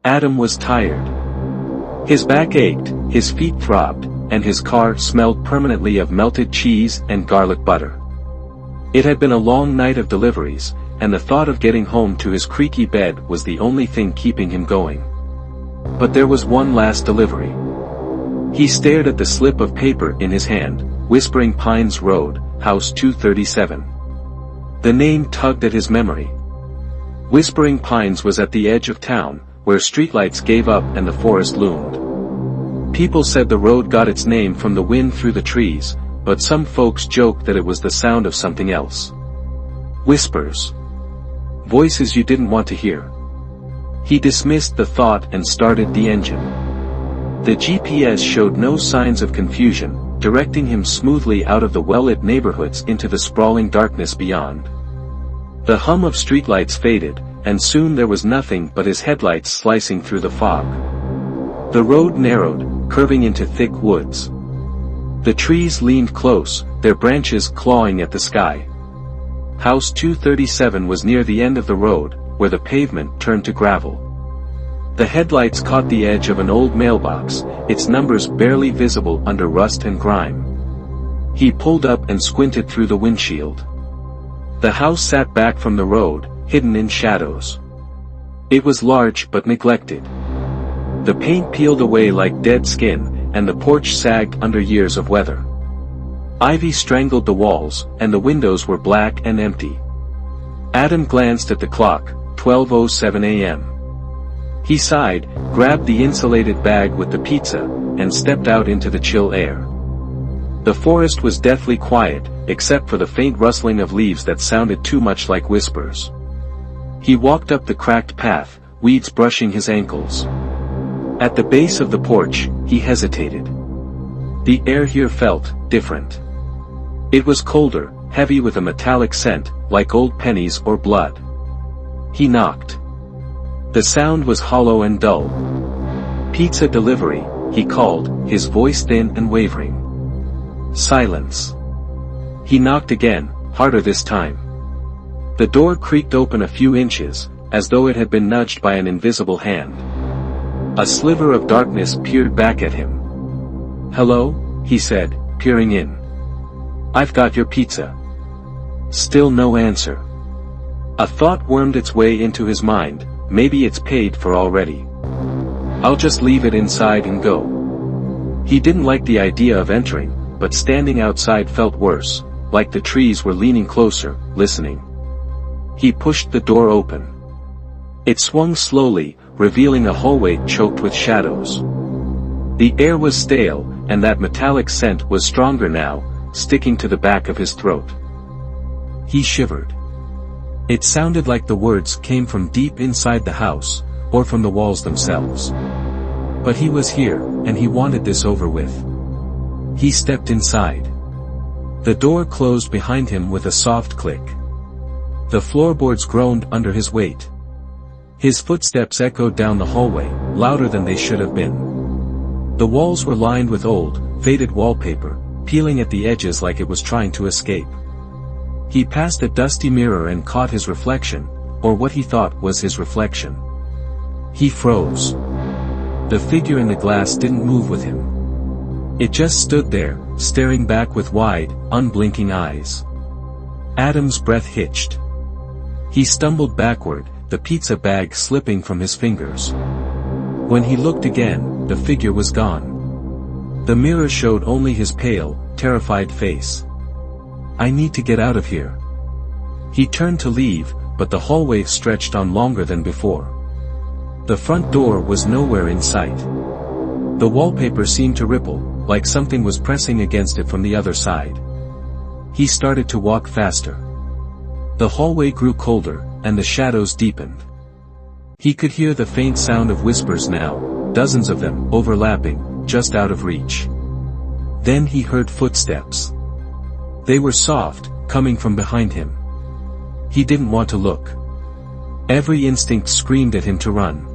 Adam was tired. His back ached, his feet throbbed, and his car smelled permanently of melted cheese and garlic butter. It had been a long night of deliveries, and the thought of getting home to his creaky bed was the only thing keeping him going. But there was one last delivery. He stared at the slip of paper in his hand, Whispering Pines Road, House 237. The name tugged at his memory. Whispering Pines was at the edge of town, where streetlights gave up and the forest loomed. People said the road got its name from the wind through the trees, but some folks joked that it was the sound of something else. Whispers. Voices you didn't want to hear. He dismissed the thought and started the engine. The GPS showed no signs of confusion, directing him smoothly out of the well-lit neighborhoods into the sprawling darkness beyond. The hum of streetlights faded, and soon there was nothing but his headlights slicing through the fog. The road narrowed, curving into thick woods. The trees leaned close, their branches clawing at the sky. House 237 was near the end of the road, where the pavement turned to gravel. The headlights caught the edge of an old mailbox, its numbers barely visible under rust and grime. He pulled up and squinted through the windshield. The house sat back from the road, hidden in shadows. It was large but neglected. The paint peeled away like dead skin, and the porch sagged under years of weather. Ivy strangled the walls, and the windows were black and empty. Adam glanced at the clock, 12:07 a.m. He sighed, grabbed the insulated bag with the pizza, and stepped out into the chill air. The forest was deathly quiet, except for the faint rustling of leaves that sounded too much like whispers. He walked up the cracked path, weeds brushing his ankles. At the base of the porch, he hesitated. The air here felt different. It was colder, heavy with a metallic scent, like old pennies or blood. He knocked. The sound was hollow and dull. "Pizza delivery," he called, his voice thin and wavering. Silence. He knocked again, harder this time. The door creaked open a few inches, as though it had been nudged by an invisible hand. A sliver of darkness peered back at him. "Hello?" he said, peering in. "I've got your pizza." Still no answer. A thought wormed its way into his mind, maybe it's paid for already. "I'll just leave it inside and go." He didn't like the idea of entering, but standing outside felt worse, like the trees were leaning closer, listening. He pushed the door open. It swung slowly, revealing a hallway choked with shadows. The air was stale, and that metallic scent was stronger now, sticking to the back of his throat. He shivered. It sounded like the words came from deep inside the house, or from the walls themselves. But he was here, and he wanted this over with. He stepped inside. The door closed behind him with a soft click. The floorboards groaned under his weight. His footsteps echoed down the hallway, louder than they should have been. The walls were lined with old, faded wallpaper, peeling at the edges like it was trying to escape. He passed a dusty mirror and caught his reflection, or what he thought was his reflection. He froze. The figure in the glass didn't move with him. It just stood there, staring back with wide, unblinking eyes. Adam's breath hitched. He stumbled backward, the pizza bag slipping from his fingers. When he looked again, the figure was gone. The mirror showed only his pale, terrified face. "I need to get out of here." He turned to leave, but the hallway stretched on longer than before. The front door was nowhere in sight. The wallpaper seemed to ripple, like something was pressing against it from the other side. He started to walk faster. The hallway grew colder, and the shadows deepened. He could hear the faint sound of whispers now, dozens of them, overlapping, just out of reach. Then he heard footsteps. They were soft, coming from behind him. He didn't want to look. Every instinct screamed at him to run.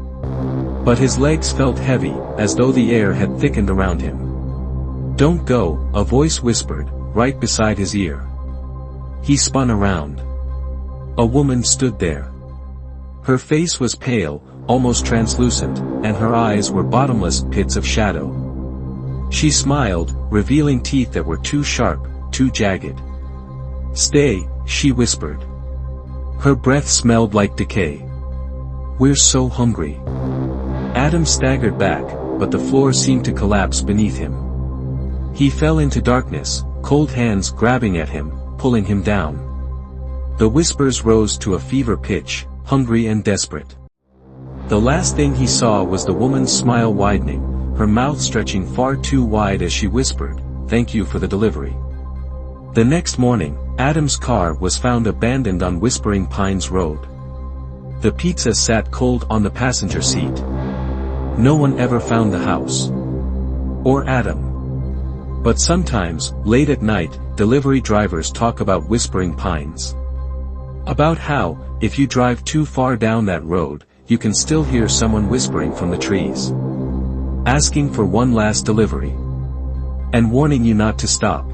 But his legs felt heavy, as though the air had thickened around him. "Don't go," a voice whispered, right beside his ear. He spun around. A woman stood there. Her face was pale, almost translucent, and her eyes were bottomless pits of shadow. She smiled, revealing teeth that were too sharp, too jagged. "Stay," she whispered. Her breath smelled like decay. "We're so hungry." Adam staggered back, but the floor seemed to collapse beneath him. He fell into darkness, cold hands grabbing at him, pulling him down. The whispers rose to a fever pitch, hungry and desperate. The last thing he saw was the woman's smile widening, her mouth stretching far too wide as she whispered, "Thank you for the delivery." The next morning, Adam's car was found abandoned on Whispering Pines Road. The pizza sat cold on the passenger seat. No one ever found the house. Or Adam. But sometimes, late at night, delivery drivers talk about Whispering Pines. About how, if you drive too far down that road, you can still hear someone whispering from the trees, asking for one last delivery, and warning you not to stop.